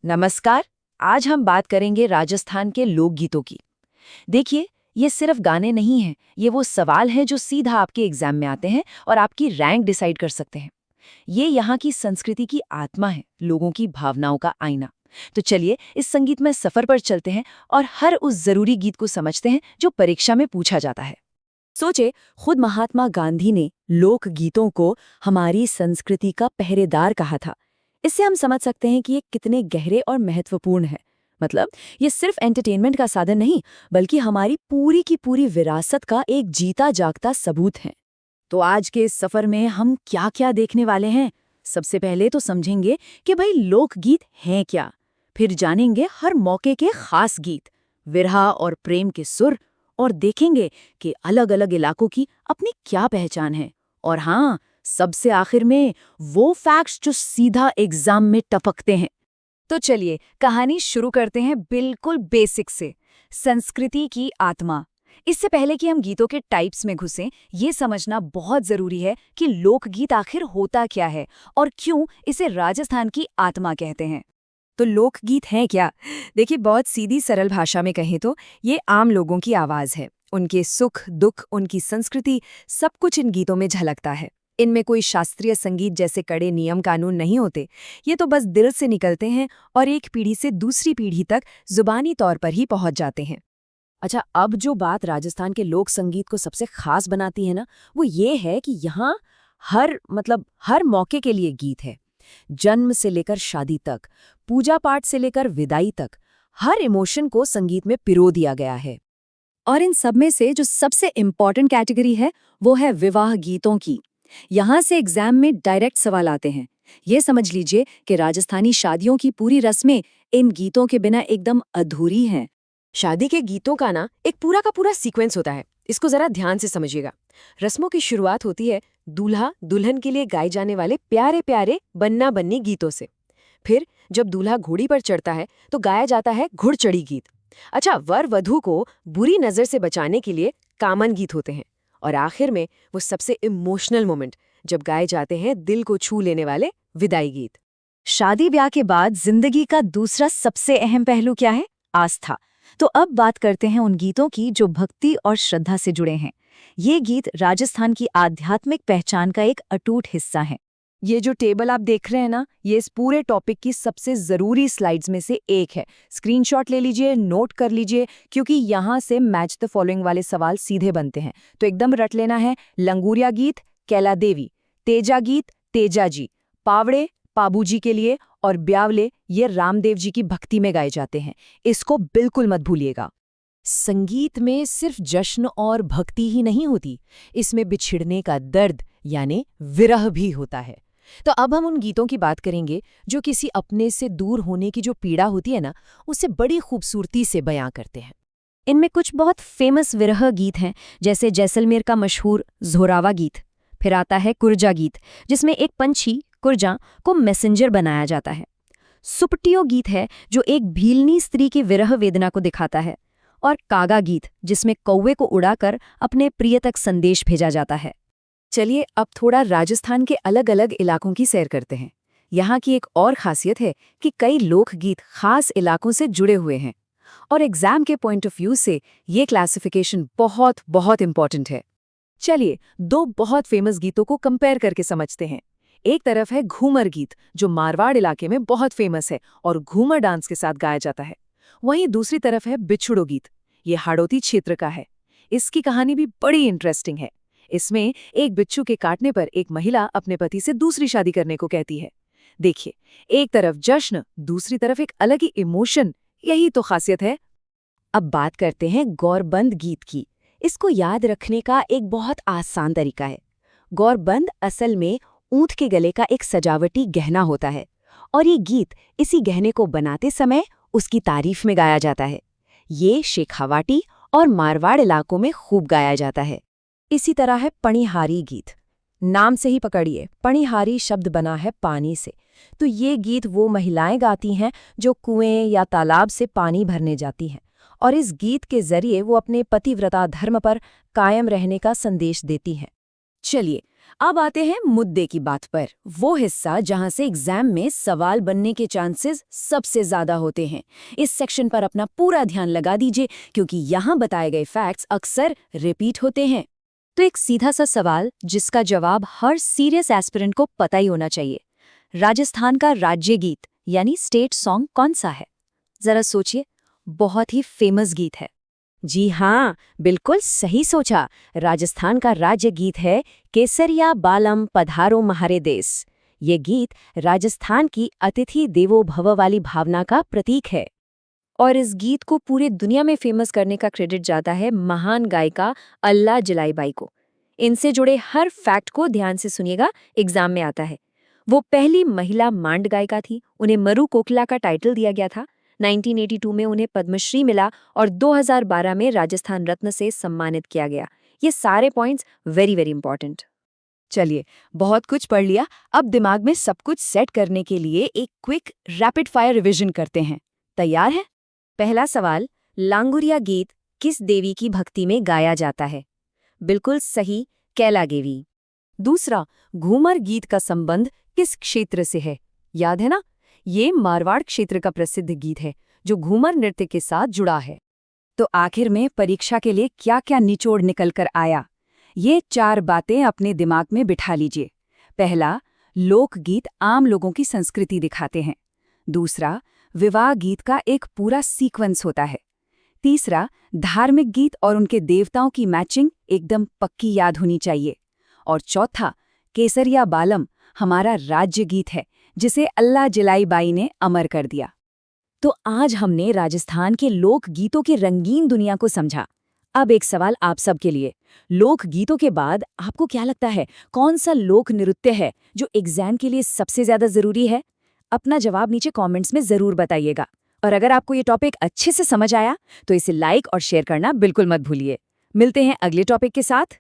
नमस्कार। आज हम बात करेंगे राजस्थान के लोकगीतों की। देखिए, ये सिर्फ गाने नहीं हैं, ये वो सवाल हैं जो सीधा आपके एग्जाम में आते हैं और आपकी रैंक डिसाइड कर सकते हैं। ये यहाँ की संस्कृति की आत्मा है, लोगों की भावनाओं का आईना। तो चलिए इस संगीत में सफर पर चलते हैं और हर उस जरूरी गीत को समझते हैं जो परीक्षा में पूछा जाता है। सोचे, खुद महात्मा गांधी ने लोक गीतों को हमारी संस्कृति का पहरेदार कहा था। इससे हम समझ सकते हैं कि ये कितने गहरे और महत्वपूर्ण है। मतलब, ये सिर्फ एंटरटेनमेंट का साधन नहीं, बल्कि हमारी पूरी की पूरी विरासत का एक जीता जागता सबूत है। तो आज के इस सफर में हम क्या क्या देखने वाले हैं? सबसे पहले तो समझेंगे कि भाई लोकगीत हैं क्या। फिर जानेंगे हर मौके के खास गीत, विरहा और प्रेम के सुर, और देखेंगे कि अलग अलग इलाकों की अपनी क्या पहचान है। और हाँ, सबसे आखिर में वो फैक्ट्स जो सीधा एग्जाम में टपकते हैं। तो चलिए कहानी शुरू करते हैं बिल्कुल बेसिक से, संस्कृति की आत्मा। इससे पहले कि हम गीतों के टाइप्स में घुसें, ये समझना बहुत जरूरी है कि लोकगीत आखिर होता क्या है और क्यों इसे राजस्थान की आत्मा कहते हैं। तो लोकगीत है क्या? देखिए, बहुत सीधी सरल भाषा में कहें तो ये आम लोगों की आवाज है। उनके सुख दुख, उनकी संस्कृति, सब कुछ इन गीतों में झलकता है। इनमें कोई शास्त्रीय संगीत जैसे कड़े नियम कानून नहीं होते। ये तो बस दिल से निकलते हैं और एक पीढ़ी से दूसरी पीढ़ी तक जुबानी तौर पर ही पहुंच जाते हैं। अच्छा, अब जो बात राजस्थान के लोक संगीत को सबसे खास बनाती है ना, वो ये है कि यहाँ हर मौके के लिए गीत है। जन्म से लेकर शादी तक, पूजा पाठ से लेकर विदाई तक, हर इमोशन को संगीत में पिरो दिया गया है। और इन सब में से जो सबसे इम्पॉर्टेंट कैटेगरी है, वो है विवाह गीतों की। यहाँ से एग्जाम में डायरेक्ट सवाल आते हैं। ये समझ लीजिए कि राजस्थानी शादियों की पूरी रस्में इन गीतों के बिना एकदम अधूरी हैं। शादी के गीतों का ना एक पूरा का पूरा सीक्वेंस होता है। इसको जरा ध्यान से समझिएगा। रस्मों की शुरुआत होती है दूल्हा दुल्हन के लिए गाए जाने वाले प्यारे प्यारे बन्ना बन्नी गीतों से। फिर जब दूल्हा घोड़ी पर चढ़ता है तो गाया जाता है घुड़चढ़ी गीत। अच्छा, वर वधू को बुरी नजर से बचाने के लिए कामन गीत होते हैं। और आखिर में वो सबसे इमोशनल मोमेंट, जब गाए जाते हैं दिल को छू लेने वाले विदाई गीत। शादी ब्याह के बाद जिंदगी का दूसरा सबसे अहम पहलू क्या है? आस्था। तो अब बात करते हैं उन गीतों की जो भक्ति और श्रद्धा से जुड़े हैं। ये गीत राजस्थान की आध्यात्मिक पहचान का एक अटूट हिस्सा है। ये जो टेबल आप देख रहे हैं ना, ये इस पूरे टॉपिक की सबसे जरूरी स्लाइड्स में से एक है। स्क्रीनशॉट ले लीजिए, नोट कर लीजिए, क्योंकि यहाँ से मैच द फॉलोइंग वाले सवाल सीधे बनते हैं। तो एकदम रट लेना है। लंगूरिया गीत कैला देवी, तेजा गीत तेजा जी, पावड़े पाबूजी के लिए, और ब्यावले ये रामदेव जी की भक्ति में गाए जाते हैं। इसको बिल्कुल मत भूलिएगा। संगीत में सिर्फ जश्न और भक्ति ही नहीं होती, इसमें बिछड़ने का दर्द यानी विरह भी होता है। तो अब हम उन गीतों की बात करेंगे जो किसी अपने से दूर होने की जो पीड़ा होती है ना, उसे बड़ी खूबसूरती से बयां करते हैं। इनमें कुछ बहुत फेमस विरह गीत हैं, जैसे जैसलमेर का मशहूर ज़ोरावा गीत। फिर आता है कुरजा गीत, जिसमें एक पंछी कुरजा को मैसेंजर बनाया जाता है। सुपटियो गीत है जो एक भीलनी स्त्री की विरह वेदना को दिखाता है। और कागा गीत, जिसमें कौवे को उड़ाकर अपने प्रिय तक संदेश भेजा जाता है। चलिए अब थोड़ा राजस्थान के अलग अलग इलाकों की सैर करते हैं। यहाँ की एक और खासियत है कि कई लोकगीत खास इलाकों से जुड़े हुए हैं, और एग्जाम के पॉइंट ऑफ व्यू से ये क्लासिफिकेशन बहुत बहुत इंपॉर्टेंट है। चलिए दो बहुत फेमस गीतों को कंपेयर करके समझते हैं। एक तरफ है घूमर गीत, जो मारवाड़ इलाके में बहुत फेमस है और घूमर डांस के साथ गाया जाता है। वहीं दूसरी तरफ है बिछुड़ो गीत, ये हाड़ौती क्षेत्र का है। इसकी कहानी भी बड़ी इंटरेस्टिंग है। इसमें एक बिच्छू के काटने पर एक महिला अपने पति से दूसरी शादी करने को कहती है। देखिए, एक तरफ जश्न, दूसरी तरफ एक अलग ही इमोशन, यही तो खासियत है। अब बात करते हैं गौरबंद गीत की। इसको याद रखने का एक बहुत आसान तरीका है। गौरबंद असल में ऊंट के गले का एक सजावटी गहना होता है, और ये गीत इसी गहने को बनाते समय उसकी तारीफ में गाया जाता है। ये शेखावाटी और मारवाड़ इलाकों में खूब गाया जाता है। इसी तरह है पणिहारी गीत। नाम से ही पकड़िए, पणिहारी शब्द बना है पानी से। तो ये गीत वो महिलाएं गाती हैं जो कुएं या तालाब से पानी भरने जाती हैं, और इस गीत के जरिए वो अपने पतिव्रता धर्म पर कायम रहने का संदेश देती हैं। चलिए अब आते हैं मुद्दे की बात पर, वो हिस्सा जहां से एग्जाम में सवाल बनने के चांसेस सबसे ज्यादा होते हैं। इस सेक्शन पर अपना पूरा ध्यान लगा दीजिए, क्योंकि यहाँ बताए गए फैक्ट्स अक्सर रिपीट होते हैं। तो एक सीधा सा सवाल जिसका जवाब हर सीरियस एस्पिरेंट को पता ही होना चाहिए। राजस्थान का राज्य गीत यानी स्टेट सॉन्ग कौन सा है? जरा सोचिए, बहुत ही फेमस गीत है। जी हाँ, बिल्कुल सही सोचा। राजस्थान का राज्य गीत है केसरिया बालम पधारो म्हारे देस। ये गीत राजस्थान की अतिथि देवो भव वाली भावना का प्रतीक है। और इस गीत को पूरे दुनिया में फेमस करने का क्रेडिट जाता है महान गायिका अल्लाह जलाईबाई को। इनसे जुड़े हर फैक्ट को ध्यान से सुनिएगा, एग्जाम में आता है। वो पहली महिला मांड गायिका थी, उन्हें मरु कोकिला का टाइटल दिया गया था। 1982 में उन्हें पद्मश्री मिला और 2012 में राजस्थान रत्न से सम्मानित किया गया। ये सारे पॉइंट्स वेरी वेरी इंपॉर्टेंट। चलिए, बहुत कुछ पढ़ लिया, अब दिमाग में सब कुछ सेट करने के लिए एक क्विक रैपिड फायर रिवीजन करते हैं। तैयार है? पहला सवाल, लांगुरिया गीत किस देवी की भक्ति में गाया जाता है? बिल्कुल सही, कैलादेवी। दूसरा, घूमर गीत का संबंध किस क्षेत्र से है? याद है ना, ये मारवाड़ क्षेत्र का प्रसिद्ध गीत है जो घूमर नृत्य के साथ जुड़ा है। तो आखिर में परीक्षा के लिए क्या क्या निचोड़ निकल कर आया? ये 4 बातें अपने दिमाग में बिठा लीजिए। पहला, लोकगीत आम लोगों की संस्कृति दिखाते हैं। दूसरा, विवाह गीत का एक पूरा सीक्वेंस होता है। तीसरा, धार्मिक गीत और उनके देवताओं की मैचिंग एकदम पक्की याद होनी चाहिए। और चौथा, केसरिया बालम हमारा राज्य गीत है जिसे अल्लाह जलाईबाई ने अमर कर दिया। तो आज हमने राजस्थान के लोक गीतों की रंगीन दुनिया को समझा। अब एक सवाल आप सबके लिए, लोक गीतों के बाद आपको क्या लगता है, कौन सा लोक नृत्य है जो एग्जाम के लिए सबसे ज्यादा जरूरी है? अपना जवाब नीचे कमेंट्स में जरूर बताइएगा। और अगर आपको ये टॉपिक अच्छे से समझ आया तो इसे लाइक और शेयर करना बिल्कुल मत भूलिए। मिलते हैं अगले टॉपिक के साथ।